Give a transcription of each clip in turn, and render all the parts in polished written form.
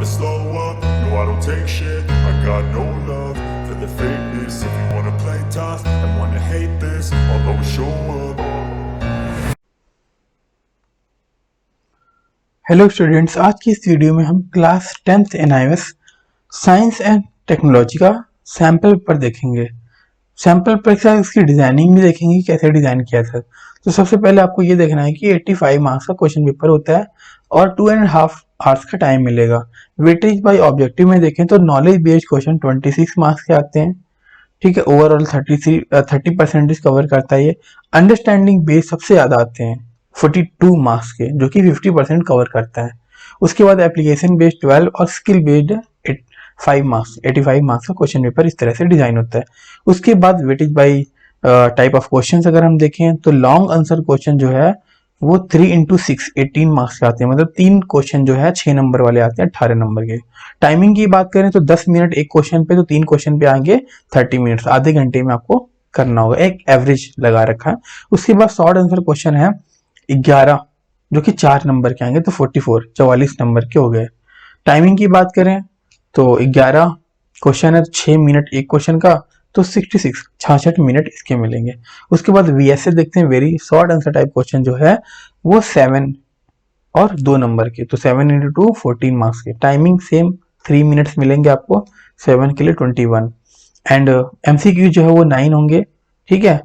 never slow up, no I don't take shit. I got no love for the fakeness. If you wanna play tough and wanna hate this, I'll always show up. Hello students, आज की इस video में हम class 10th NIOS science and technology का sample paper देखेंगे। Sample paper के साथ इसकी डिज़ाइनिंग भी देखेंगे, कैसे डिज़ाइन किया था। तो सबसे पहले आपको ये देखना है कि 85 मार्क्स का क्वेश्चन पेपर होता है और 2.5 आवर्स का टाइम मिलेगा। वेटेज बाय ऑब्जेक्टिव में देखें तो नॉलेज बेस्ड क्वेश्चन 26 मार्क्स के आते हैं, ठीक है। ओवरऑल 30% कवर करता है ये। अंडरस्टैंडिंग बेस्ड सबसे ज़्यादा आते हैं 42 मार्क्स के, जो कि 50% कवर करता है। उसके बाद एप्लीकेशन बेस्ड 12 और स्किल बेस्ड 85 मार्क्स का क्वेश्चन पेपर इस तरह से डिजाइन होता है। उसके बाद weightage bye type of questions अगर हम देखें तो लॉन्ग आंसर क्वेश्चन जो है वो 3 इंटू 6 18 मार्क्स के आते हैं, मतलब 3 क्वेश्चन जो है 6 नंबर वाले आते हैं 18 नंबर के। टाइमिंग की बात करें तो 10 मिनट एक क्वेश्चन पे, तो 3 क्वेश्चन पे आएंगे 30 मिनट्स, आधे घंटे में आपको करना होगा, एक एवरेज लगा रखा है। उसके बाद शॉर्ट आंसर क्वेश्चन है 11 जो कि 4 नंबर के आएंगे, तो 44 नंबर के हो गए। टाइमिंग की बात करें तो 11 क्वेश्चन है तो 6 मिनट एक क्वेश्चन का, तो 66 मिनट इसके मिलेंगे। उसके बाद VSA देखते हैं, very short answer type question जो है वो 7 और 2 नंबर के, तो 7 इंटू 2 14 मार्क्स के। टाइमिंग सेम 3 मिनट्स मिलेंगे आपको, 7 के लिए 21। एंड MCQ जो है वो 9 होंगे, ठीक है,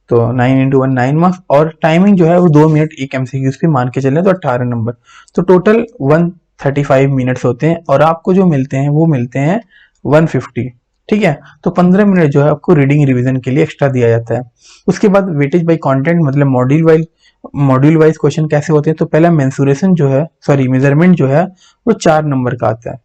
तो 9 इंटू 1 9 मार्क्स। और टाइमिंग जो है वो 2 मिनट एक MCQ पे मान के चले तो 18 नंबर, तो टोटल 135 मिनट्स होते हैं। और आपको जो मिलते हैं वो मिलते हैं 150, ठीक है। तो 15 मिनट जो है आपको रीडिंग रिवीजन के लिए एक्स्ट्रा दिया जाता है। उसके बाद वेटेज बाय कंटेंट, मतलब मॉड्यूल वाइज क्वेश्चन कैसे होते हैं। तो पहला मेंसुरेशन जो है, मेजरमेंट जो है वो 4 नंबर का आता है।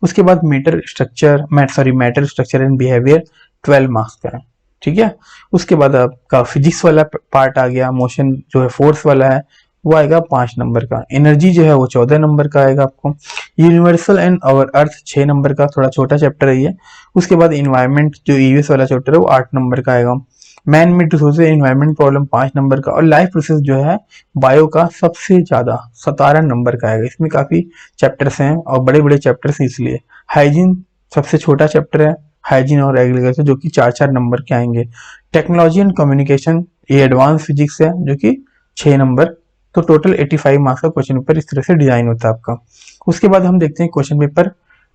उसके बाद matter structure and behaviour 12 marks का है, ठीक है। उसके बाद आपका फिजिक्स वाला पार्ट आ गया, मोशन जो है फोर्स वाला है वो आएगा 5 नंबर का। एनर्जी जो है वो 14 नंबर का आएगा आपको। Universal and our earth 6 number का, थोड़ा छोटा चैप्टर है ये। उसके बाद इन्वायरमेंट जो EVS वाला चैप्टर है वो 8 नंबर का आएगा। Man made resources environment problem 5 number का। और लाइफ प्रोसेस जो है बायो का सबसे ज्यादा 17 नंबर का आएगा। इसमें काफी चैप्टर्स हैं और बड़े बड़े चैप्टर्स हैं, इसलिए हाइजीन सबसे छोटा चैप्टर है, हाइजीन और एग्रीकल्चर, जो कि 4 नंबर के आएंगे। टेक्नोलॉजी एंड कम्युनिकेशन ये एडवांस फिजिक्स है जो कि 6 नंबर। तो टोटल 85 मार्क्स का क्वेश्चन पेपर इस तरह से डिजाइन होता है आपका। उसके बाद हम देखते हैं क्वेश्चन पेपर,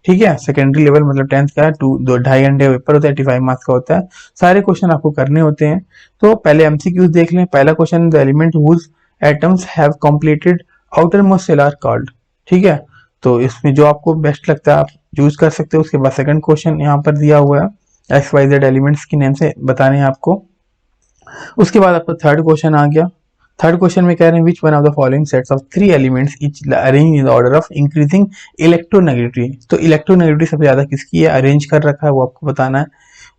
ठीक है। सेकेंडरी लेवल मतलब 10th का है, 2.5 घंटे पेपर होता है, 85 मार्क्स का होता है। सारे क्वेश्चन आपको करने होते हैं। तो पहले MCQs देख लें। पहला question, the element whose atoms have completed outermost shell are called, ठीक है। तो इसमें जो आपको बेस्ट लगता है आप चूज कर सकते हो। उसके बाद सेकंड क्वेश्चन यहाँ पर दिया हुआ है, XYZ एलिमेंट्स की नेम से बताने हैं आपको। उसके बाद आपका थर्ड क्वेश्चन आ गया। थर्ड क्वेश्चन में कह रहे हैं which one of the following sets of 3 elements etch arrange in the order of increasing electronegativity. तो इलेक्ट्रोनेगेटिविटी सबसे ज्यादा किसकी है, अरेंज कर रखा है, वो आपको बताना है।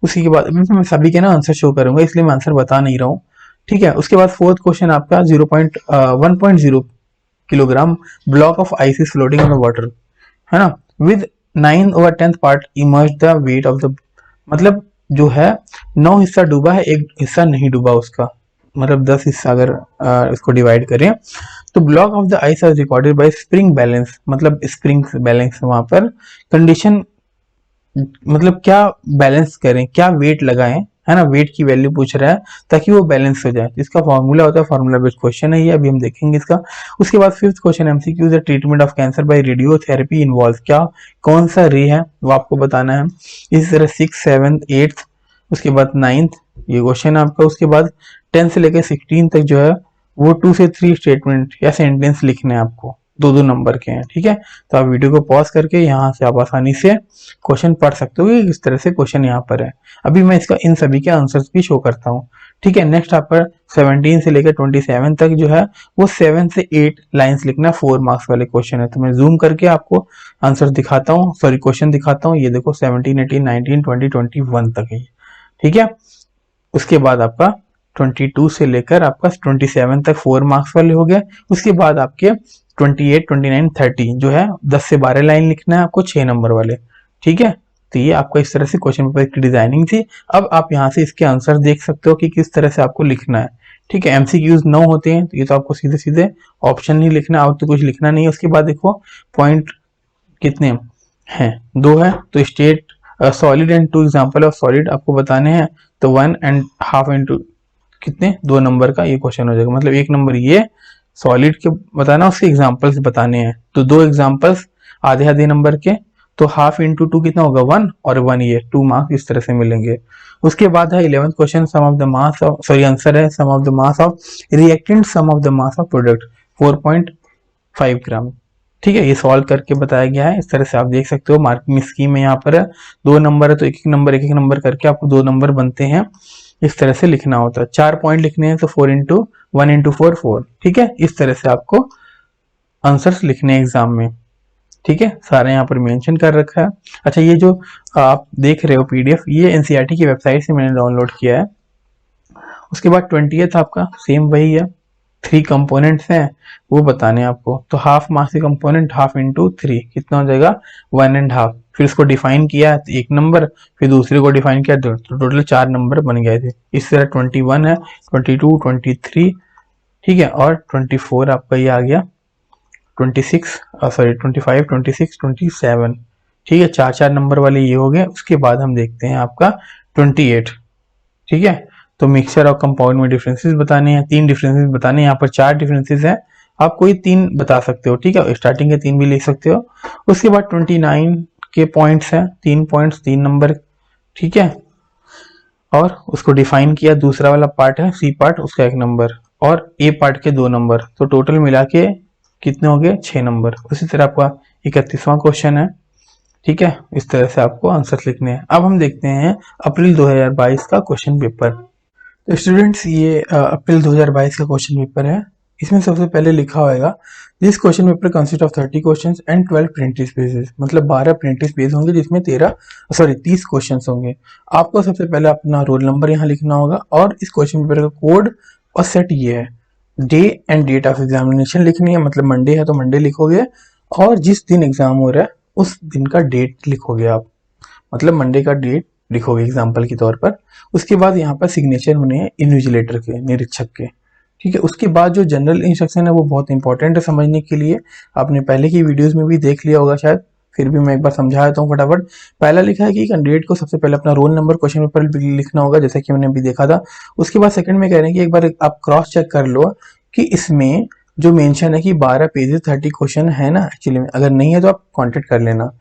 उसी के बाद मैं सभी के ना आंसर शो करूंगा, इसलिए मैं आंसर बता नहीं रहा हूँ, ठीक है। उसके बाद फोर्थ क्वेश्चन आपका 1.0 kilogram block of ice is floating on the water, है ना, with 9/10 part emerge the weight of the, मतलब जो है 9 हिस्सा डूबा है, एक हिस्सा नहीं डूबा उसका, मतलब 10 हिस्सा अगर इसको डिवाइड करें तो block of the ice is recorded by spring balance, मतलब स्प्रिंग बैलेंस वहां पर कंडीशन, मतलब क्या बैलेंस करें, क्या वेट लगाएं, है ना, वेट की वैल्यू पूछ रहा है ताकि वो बैलेंस हो जाए। इसका फॉर्मूला होता है, फॉर्मूला बेस्ड क्वेश्चन है ये, अभी हम देखेंगे इसका। उसके बाद fifth question MCQ, the treatment of cancer by radiotherapy involve, क्या कौन सा रे है वो आपको बताना है। इसी तरह 6, 7, 8, उसके बाद 9th ये क्वेश्चन है आपका। उसके बाद 10 से लेकर 16 तक जो है वो 2 से 3 स्टेटमेंट या सेंटेंस लिखने हैं आपको, 2-2 नंबर के हैं, ठीक है। तो आप वीडियो को पॉज करके यहाँ से आप आसानी से क्वेश्चन पढ़ सकते हो कि किस तरह से क्वेश्चन यहाँ पर है। अभी मैं इसका इन सभी के आंसर्स भी शो करता हूँ, ठीक है। नेक्स्ट आपका 17 से लेकर 27 तक जो है वो 7 से 8 लाइंस लिखना, 4 मार्क्स वाले क्वेश्चन है। तो मैं जूम करके आपको आंसर दिखाता हूँ, सॉरी क्वेश्चन दिखाता हूँ। ये देखो 17, 18, 19, 20, 21 तक है, ठीक है। उसके बाद आपका 22 से लेकर आपका 27 तक 4 मार्क्स वाले हो गए। उसके बाद आपके 28, 29, 30 जो है 10 से 12 लाइन लिखना है आपको, 6 नंबर वाले, ठीक है। तो ये आपका इस तरह से क्वेश्चन पेपर की डिजाइनिंग थी। अब आप यहाँ से इसके आंसर देख सकते हो कि किस तरह से आपको लिखना है, ठीक है। MCQs 9 होते हैं, तो ये तो आपको सीधे सीधे ऑप्शन नहीं लिखना, और तो कुछ लिखना नहीं है। उसके बाद देखो पॉइंट कितने, हैं, दो है तो state solid and two example of solid आपको बताने हैं, तो 1.5 इंटू कितने 2 नंबर का ये क्वेश्चन हो जाएगा। मतलब 1 नंबर ये सॉलिड के बताना, उसके एग्जांपल्स बताने हैं, तो 2 एग्जांपल्स आधे आधे नंबर के, तो हाफ इंटू 2 कितना होगा 1 और 1 ये 2 मार्क्स इस तरह से मिलेंगे। उसके बाद है 11th question, sum of the mass of sorry answer है sum of the mass of reactant sum of the mass of product 4.5 gram. ठीक है, ये सॉल्व करके बताया गया है। इस तरह से आप देख सकते हो मार्किंग स्कीम में यहाँ पर है, 2 नंबर है तो एक एक नंबर करके आपको 2 नंबर बनते हैं, इस तरह से लिखना होता है। 4 पॉइंट लिखने हैं तो 4 इंटू 1 इंटू 4 4। ठीक है, इस तरह से आपको आंसर्स लिखने हैं एग्जाम में। ठीक है, सारा यहाँ पर मेंशन कर रखा है। अच्छा, ये जो आप देख रहे हो पीडीएफ, ये एनसीईआरटी की वेबसाइट से मैंने डाउनलोड किया है। उसके बाद 20th आपका सेम वही है, 3 कंपोनेंट्स हैं वो बताने हैं आपको। तो हाफ मास के कंपोनेंट हाफ इंटू 3 कितना हो जाएगा 1.5। फिर इसको डिफाइन किया तो 1 नंबर, फिर दूसरे को डिफाइन किया तो टोटल 4 नंबर बन गए थे। इस तरह 21 है, 22, 23, ठीक है, और 24 आपका ये आ गया 25, 26, 27। ठीक है, 4 नंबर वाले ये हो गए। उसके बाद हम देखते हैं आपका 28। ठीक है, तो मिक्सचर और कंपाउंड में डिफरेंसेस बताने हैं, 3 डिफरेंसेस बताने हैं। यहाँ पर 4 डिफरेंसेस हैं, आप कोई 3 बता सकते हो। ठीक है, स्टार्टिंग के 3 भी लिख सकते हो। उसके बाद 29 के पॉइंट्स हैं, 3 पॉइंट्स 3 नंबर। ठीक है, और उसको डिफाइन किया, दूसरा वाला पार्ट है सी पार्ट, उसका 1 नंबर, और ए पार्ट के 2 नंबर, तो टोटल मिला के कितने हो गए 6 नंबर। उसी तरह आपका 31वां क्वेश्चन है। ठीक है, इस तरह से आपको आंसर लिखने हैं। अब हम देखते हैं अप्रैल 2022 का क्वेश्चन पेपर। तो स्टूडेंट्स, ये अप्रैल 2022 का क्वेश्चन पेपर है। इसमें सबसे पहले लिखा होगा this question paper consist of 30 questions and 12 printing pages, मतलब 12 प्रिंटिंग पेज होंगे जिसमें 30 क्वेश्चंस होंगे। आपको सबसे पहले अपना रोल नंबर यहाँ लिखना होगा, और इस क्वेश्चन पेपर का कोड और सेट ये है। Day and date of examination लिखनी है, मतलब मंडे है तो मंडे लिखोगे, और जिस दिन एग्जाम हो रहा है उस दिन का डेट लिखोगे आप, मतलब मंडे का डेट लिखोगे एग्जाम्पल के तौर पर। उसके बाद यहाँ पर सिग्नेचर होने हैं इन्विजिलेटर के, निरीक्षक के। ठीक है, उसके बाद जो जनरल इंस्ट्रक्शन है वो बहुत इंपॉर्टेंट है समझने के लिए, आपने पहले की वीडियोस में भी देख लिया होगा शायद, फिर भी मैं एक बार समझा देता हूँ फटाफट। पहला लिखा है कि कैंडिडेट को सबसे पहले अपना रोल नंबर क्वेश्चन पेपर लिखना होगा, जैसे कि मैंने अभी देखा था। उसके बाद सेकंड में कह रहे हैं कि एक बार आप क्रॉस चेक कर लो कि इसमें जो मेंशन है कि 12 पेजेस 30 क्वेश्चन है ना, एक्चुअली में अगर नहीं है तो आप कॉन्टेक्ट कर लेना।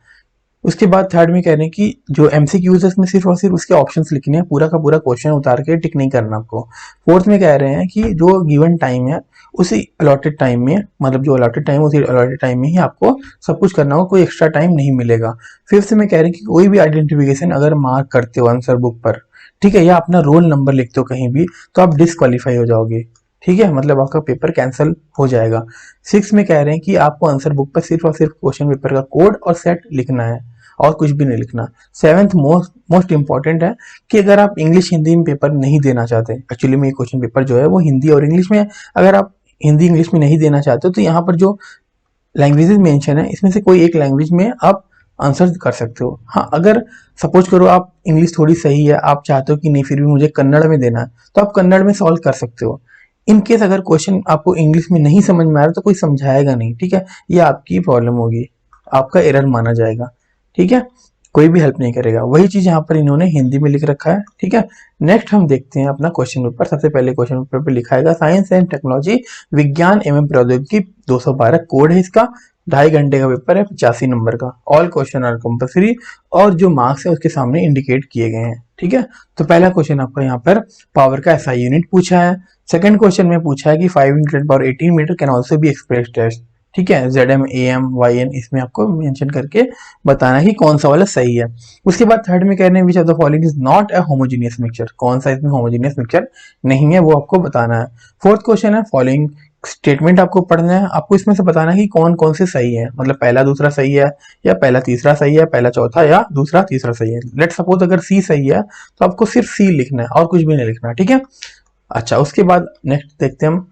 उसके बाद थर्ड में कह रहे हैं कि जो एमसीक्यूज है उसमें सिर्फ और सिर्फ उसके ऑप्शंस लिखने हैं, पूरा का पूरा क्वेश्चन उतार के टिक नहीं करना आपको। फोर्थ में कह रहे हैं कि जो गिवन टाइम है उसी अलॉटेड टाइम में, मतलब जो अलॉटेड टाइम है उसी अलॉटेड टाइम में ही आपको सब कुछ करना होगा, कोई एक्स्ट्रा टाइम नहीं मिलेगा। फिफ्थ में कह रहे हैं कि कोई भी आइडेंटिफिकेशन अगर मार्क करते हो आंसर बुक पर, ठीक है, या अपना रोल नंबर लिखते हो कहीं भी, तो आप डिसक्वालीफाई हो जाओगे। ठीक है, मतलब आपका पेपर कैंसिल हो जाएगा। सिक्स में कह रहे हैं कि आपको आंसर बुक पर सिर्फ और सिर्फ क्वेश्चन पेपर का कोड और सेट लिखना है, और कुछ भी नहीं लिखना। सेवेंथ मोस्ट इंपॉर्टेंट है कि अगर आप इंग्लिश हिंदी में पेपर नहीं देना चाहते, एक्चुअली में ये क्वेश्चन पेपर जो है वो हिंदी और इंग्लिश में, अगर आप हिंदी इंग्लिश में नहीं देना चाहते हो तो यहाँ पर जो लैंग्वेजेस मेंशन है इसमें से कोई एक लैंग्वेज में आप आंसर कर सकते हो। हाँ, अगर सपोज करो आप इंग्लिश थोड़ी सही है, आप चाहते हो कि नहीं फिर भी मुझे कन्नड़ में देना है, तो आप कन्नड़ में सॉल्व कर सकते हो। इन केस अगर क्वेश्चन आपको इंग्लिश में नहीं समझ में आ रहा तो कोई समझाएगा नहीं। ठीक है, ये आपकी प्रॉब्लम होगी, आपका एरर माना जाएगा। ठीक है, कोई भी हेल्प नहीं करेगा। वही चीज यहाँ पर इन्होंने हिंदी में लिख रखा है। ठीक है, नेक्स्ट हम देखते हैं अपना क्वेश्चन पेपर। सबसे पहले क्वेश्चन पेपर पे लिखा है साइंस एंड टेक्नोलॉजी, विज्ञान एवं प्रौद्योगिकी, 212 कोड है इसका, 2.5 घंटे का पेपर है, 85 नंबर का। ऑल क्वेश्चन आर कंपल्सरी, और जो मार्क्स है उसके सामने इंडिकेट किए गए हैं। ठीक है, तो पहला क्वेश्चन आपका यहाँ पर पावर का एसआई यूनिट पूछा है। सेकंड क्वेश्चन में पूछा है कि 5 × 10⁻18 metre can also be expressed. ठीक है, ZM AM YN इसमें आपको मेंशन करके बताना है कि कौन सा वाला सही है। उसके बाद थर्ड में कह रहे हैं which of the following is not a homogeneous mixture, कौन सा इसमें होमोजेनियस मिक्सचर नहीं है वो आपको बताना है। फोर्थ क्वेश्चन है फॉलोइंग स्टेटमेंट आपको पढ़ना है, आपको इसमें से बताना है कि कौन कौन से सही है, मतलब पहला दूसरा सही है, या पहला तीसरा सही है, पहला चौथा या दूसरा तीसरा सही है। लेट सपोज अगर सी सही है तो आपको सिर्फ सी लिखना है और कुछ भी नहीं लिखना। ठीक है, अच्छा, उसके बाद नेक्स्ट देखते हैं हम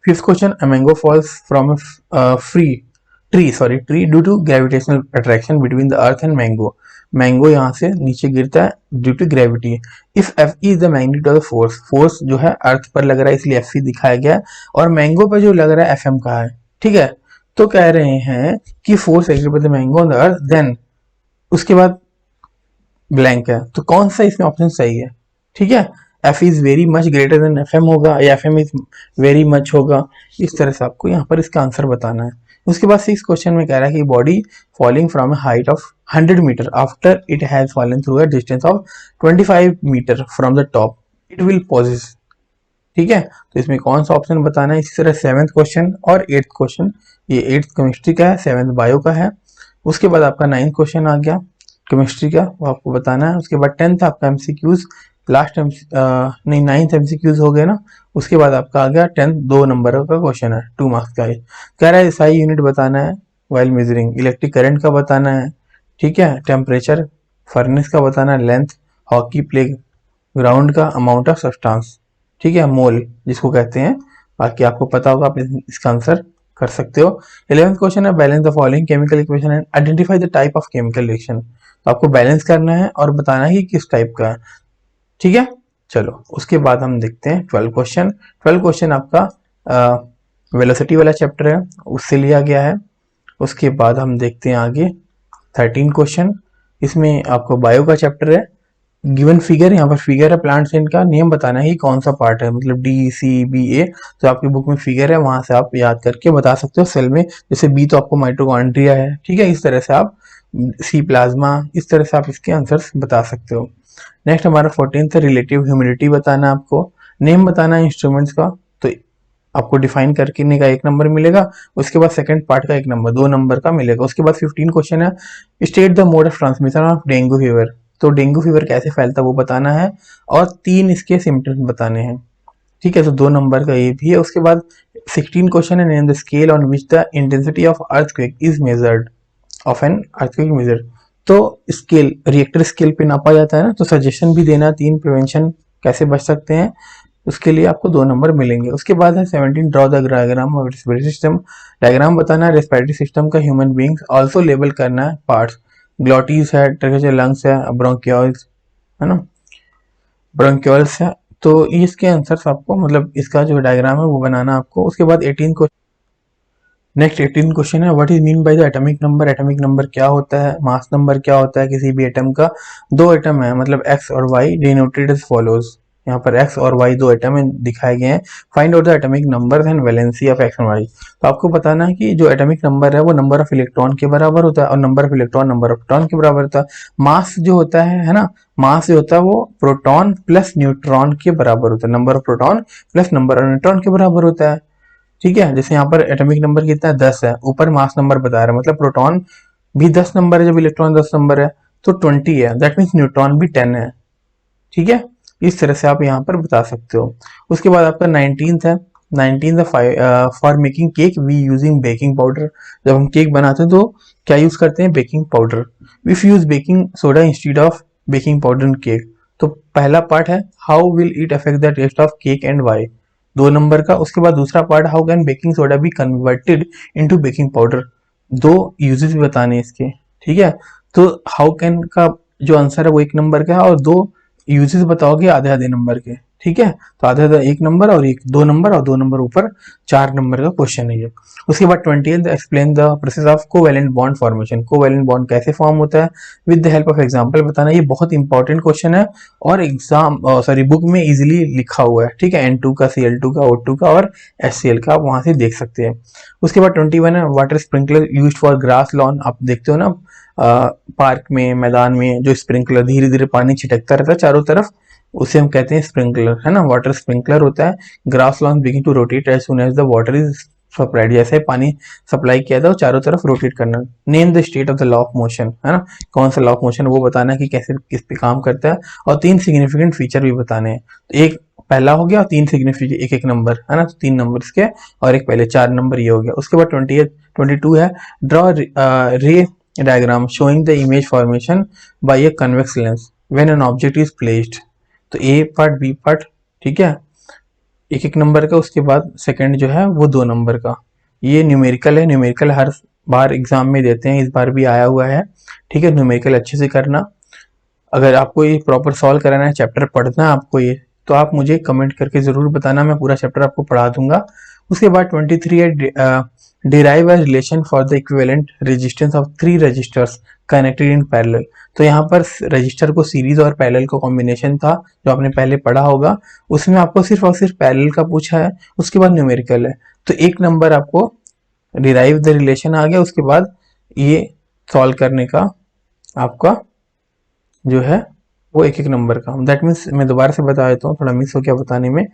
fifth question, a mango falls from a tree due to gravitational attraction between the earth and mango. Mango यहाँ से नीचे गिरता है due to gravity. If F is the magnitude of the force, force जो है अर्थ पर लग रहा है इसलिए एफ दिखाया गया है, और मैंगो पर जो लग रहा है एफ एम का है। ठीक है, तो कह रहे हैं कि 4 centimetre mango on the earth, then उसके बाद ब्लैंक है, तो कौन सा इसमें ऑप्शन सही है? ठीक है, F is very much greater than F M होगा या F M is very much होगा, इस तरह से आपको यहाँ पर इसका आंसर बताना है। उसके बाद 6 क्वेश्चन में कह रहा है कि body falling from a height of 100 metre after it has fallen through a distance of 25 metre from the top, it will possess. ठीक है, तो इसमें कौन सा ऑप्शन बताना है। इसी तरह 7th क्वेश्चन और 8th क्वेश्चन, ये 8th केमिस्ट्री का है, 7th बायो का है। उसके बाद आपका 9th क्वेश्चन आ गया केमिस्ट्री का, वो आपको बताना है। उसके बाद 10th आपका एमसीक्यूज, लास्ट नहीं 9th एमसीक्यूज हो गए ना। उसके बाद आपका आ गया 10th 2 नंबर का क्वेश्चन है, 2 मार्क्स का है। कह रहा है एसआई यूनिट बताना है वाइल मेजरिंग, इलेक्ट्रिक करंट का बताना है, ठीक है, टेम्परेचर फर्नेस का बताना है, लेंथ हॉकी प्ले ग्राउंड का, अमाउंट ऑफ सब्सटेंस, ठीक है, मोल जिसको कहते हैं। बाकी आपको पता होगा, आप इसका आंसर कर सकते हो। 11th क्वेश्चन है balance the following chemical equation and identify the type of chemical reaction. तो आपको बैलेंस करना है और बताना है कि किस टाइप का है। ठीक है, चलो उसके बाद हम देखते हैं 12 क्वेश्चन। 12 क्वेश्चन आपका वेलोसिटी वाला चैप्टर है, उससे लिया गया है। उसके बाद हम देखते हैं आगे 13 क्वेश्चन, इसमें आपको बायो का चैप्टर है। गिवन फिगर, यहाँ पर फिगर है प्लांट सेल का, नेम बताना है कि कौन सा पार्ट है, मतलब डी सी बी ए। तो आपकी बुक में फिगर है, वहां से आप याद करके बता सकते हो सेल में। जैसे बी तो आपको माइटोकॉन्ड्रिया है, ठीक है, इस तरह से आप सी प्लाज्मा, इस तरह से आप इसके आंसर्स बता सकते हो। नेक्स्ट हमारा 14th है रिलेटिव ह्यूमिडिटी बताना है आपको, नेम बताना है इंस्ट्रूमेंट्स का, तो आपको डिफाइन करने का 1 नंबर मिलेगा। उसके बाद सेकंड पार्ट का 1 नंबर, 2 नंबर का मिलेगा। उसके बाद 15 क्वेश्चन है state the mode of transmission of dengue fever, तो डेंगू फीवर कैसे फैलता है वो बताना है, और 3 इसके सिम्टम्स बताने हैं। ठीक है, तो 2 नंबर का ये भी है। उसके बाद 16 क्वेश्चन है name the scale on which the intensity of earthquake is measured, of an earthquake measure. तो स्केल रिएक्टर स्केल पे नापा जाता है ना, तो सजेशन भी देना 3 प्रिवेंशन कैसे बच सकते हैं, उसके लिए आपको 2 नंबर मिलेंगे। उसके बाद है 17 draw the diagram of respiratory system, diagram बताना है रेस्पिरेटरी सिस्टम का ह्यूमन बींग्स, ऑल्सो लेबल करना है पार्ट्स, ग्लॉटीज है, ट्रैकेशियल लंग्स है, ब्रोंकियोल्स है ना, ब्रोंकियोल्स है। तो इसके आंसर्स आपको, मतलब इसका जो डायग्राम है वो बनाना आपको। उसके बाद 18 को नेक्स्ट 18 क्वेश्चन है what is mean by the atomic number, atomic number क्या होता है, मास नंबर क्या होता है किसी भी एटम का। 2 एटम है, मतलब x और y डिनोटेड एज फॉलोज, यहाँ पर x और y 2 एटम दिखाए गए हैं। Find out the atomic number and valency of x and y। तो आपको बताना है कि जो एटॉमिक नंबर है वो नंबर ऑफ इलेक्ट्रॉन के बराबर होता है, और number of electron number of proton के बराबर होता है। मास जो होता है ना, मास जो होता है वो प्रोटॉन प्लस न्यूट्रॉन के बराबर होता है, number of proton plus number of neutron के बराबर होता है। ठीक है, जैसे यहाँ पर एटॉमिक नंबर कितना है 10 है, ऊपर मास नंबर बता रहा है, मतलब प्रोटॉन भी 10 नंबर है जब इलेक्ट्रॉन 10 नंबर है, तो 20 है, दैट मीन्स न्यूट्रॉन भी 10 है। ठीक है, इस तरह से आप यहाँ पर बता सकते हो। उसके बाद आपका 19th है, 19th for making cake we using baking powder. जब हम केक बनाते हैं तो क्या यूज करते हैं, baking powder. If use baking soda instead of baking powder in cake, तो पहला पार्ट है how will it affect the taste of cake and why, 2 number का। उसके बाद दूसरा part how can baking soda be converted into baking powder, 2 uses भी बताने इसके। ठीक है, तो हाउ कैन का जो आंसर है वो 1 नंबर का है, और 2 यूजेस बताओगे आधे आधे नंबर के। ठीक है, तो आधे आधे 1 नंबर और 2 नंबर, और 2 नंबर ऊपर 4 नंबर का क्वेश्चन है ये। उसके बाद 20th explain the process of covalent bond formation, covalent bond कैसे फॉर्म होता है with the help of example बताना। ये बहुत इंपॉर्टेंट क्वेश्चन है और बुक में इजीली लिखा हुआ है। ठीक है, N2 का, Cl2 का, O2 का और HCl का, आप वहां से देख सकते हैं। उसके बाद 21 है water sprinkler used for grass lawn. आप देखते हो ना पार्क में, मैदान में जो स्प्रिंकलर धीरे धीरे पानी छिटकता रहता है चारों तरफ, उसे हम कहते हैं स्प्रिंकलर, है ना, वाटर स्प्रिंकलर होता है। Grass lawn begin to rotate as soon as the water is supplied, जैसे पानी सप्लाई किया था वो चारों तरफ रोटेट करना। Name the state of the law of motion, है ना, कौन सा लॉ ऑफ मोशन वो बताना है कि कैसे किस पे काम करता है, और 3 सिग्निफिकेंट फीचर भी बताने हैं। तो एक पहला हो गया और 3 सिग्निफिकेंट, एक नंबर, है ना, तो 3 नंबर इसके और एक पहले 4 नंबर ये हो गया। उसके बाद 22 है ड्रॉ रे diagram showing the image formation by a convex lens when an object is placed. तो ए पार्ट बी पार्ट, ठीक है, एक नंबर का। उसके बाद सेकंड जो है वो 2 नंबर का। ये न्यूमेरिकल है, न्यूमेरिकल हर बार एग्जाम में देते हैं, इस बार भी आया हुआ है। ठीक है, न्यूमेरिकल अच्छे से करना। अगर आपको ये प्रॉपर सॉल्व कराना है, चैप्टर पढ़ना है आपको ये, तो आप मुझे कमेंट करके जरूर बताना, मैं पूरा चैप्टर आपको पढ़ा दूंगा। उसके बाद 23 है derive a relation for the equivalent resistance of 3 resistors connected in parallel. तो यहाँ पर रजिस्टर को सीरीज और पैरेलल का कॉम्बिनेशन था जो आपने पहले पढ़ा होगा, उसमें आपको सिर्फ और सिर्फ पैरेलल का पूछा है, उसके बाद न्यूमेरिकल है। तो 1 नंबर आपको डिराइव द रिलेशन आ गया, उसके बाद ये सॉल्व करने का आपका जो है वो 1 नंबर का। दैट मीन्स मैं दोबारा से बता देता हूँ, थोड़ा मिस हो गया बताने में।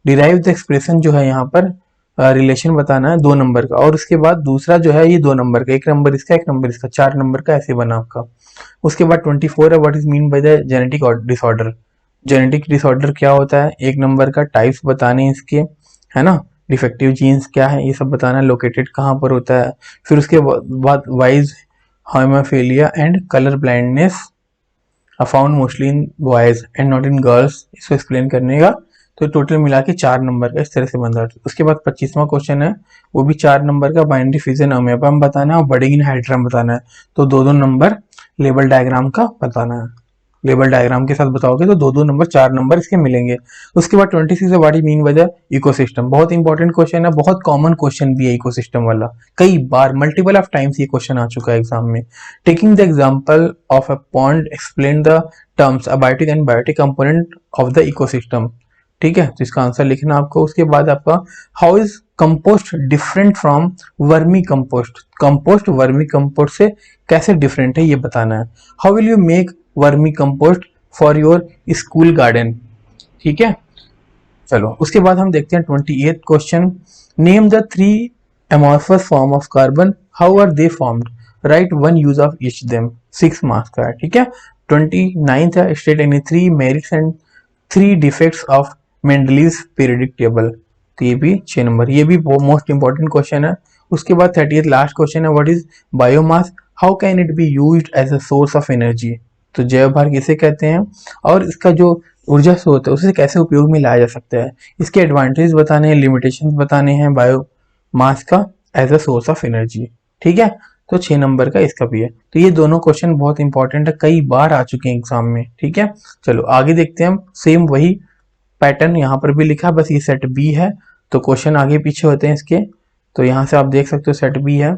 डिराइव द एक्सप्रेशन जो है यहाँ पर रिलेशन बताना है 2 नंबर का, और उसके बाद दूसरा जो है ये 2 नंबर का, 1 नंबर इसका 1 नंबर इसका, 4 नंबर का ऐसे बना आपका। उसके बाद 24 है what is mean by the genetic disorder. Genetic disorder क्या होता है, 1 नंबर का टाइप्स बताने हैं इसके, है ना, डिफेक्टिव जीन्स क्या है ये सब बताना है, लोकेटेड कहाँ पर होता है। फिर उसके बाद wise haemophilia and colour blindness found mostly in boys and not in girls, इसको एक्सप्लेन करने का। तो टोटल मिला के 4 नंबर का इस तरह से बनता है। उसके बाद 25वां क्वेश्चन है, वो भी 4 नंबर का, बाइनरी फिजन अमेबा बताना है और बडिंग हाइड्रम बताना है। तो 2-2 नंबर लेबल डायग्राम का बताना है, लेबल डायग्राम के साथ बताओगे तो 2-2 नंबर 4 नंबर इसके मिलेंगे। उसके बाद 26 है what is mean by the ecosystem. बहुत इंपॉर्टेंट क्वेश्चन है, बहुत कॉमन क्वेश्चन भी है इकोसिस्टम वाला, कई बार मल्टीपल ऑफ टाइम्स ये क्वेश्चन आ चुका है एग्जाम में। Taking the example of a pond explain the terms abiotic and biotic component of the ecosystem. ठीक है, तो इसका आंसर लिखना आपको। उसके बाद आपका how is compost different from vermi compost. Compost vermi compost से कैसे डिफरेंट है ये बताना है। How will you make vermi compost for your school garden. ठीक है, चलो उसके बाद हम देखते हैं 28th question, name the 3 amorphous form of carbon, how are they formed, write one use of each them। 6 marks का है। ठीक है, 29th है state any 3 merits and 3 defects of Mendeleev's periodic table. तो ये भी 6 नंबर, ये भी मोस्ट इंपॉर्टेंट क्वेश्चन है। उसके बाद 30th लास्ट क्वेश्चन है what is biomass, how can it be used as a source of energy. तो जैव भार किसे कहते हैं और इसका जो ऊर्जा स्रोत है उसे कैसे उपयोग में लाया जा सकता है, इसके एडवांटेज बताने हैं, लिमिटेशंस बताने हैं बायो मास का as a source of energy. ठीक है, तो 6 नंबर का इसका भी है। तो ये दोनों क्वेश्चन बहुत इंपॉर्टेंट है, कई बार आ चुके हैं एग्जाम में। ठीक है, चलो आगे देखते हैं हम। सेम वही पैटर्न यहाँ पर भी लिखा, बस ये सेट बी है, तो क्वेश्चन आगे पीछे होते हैं इसके। तो यहाँ से आप देख सकते हो सेट बी है,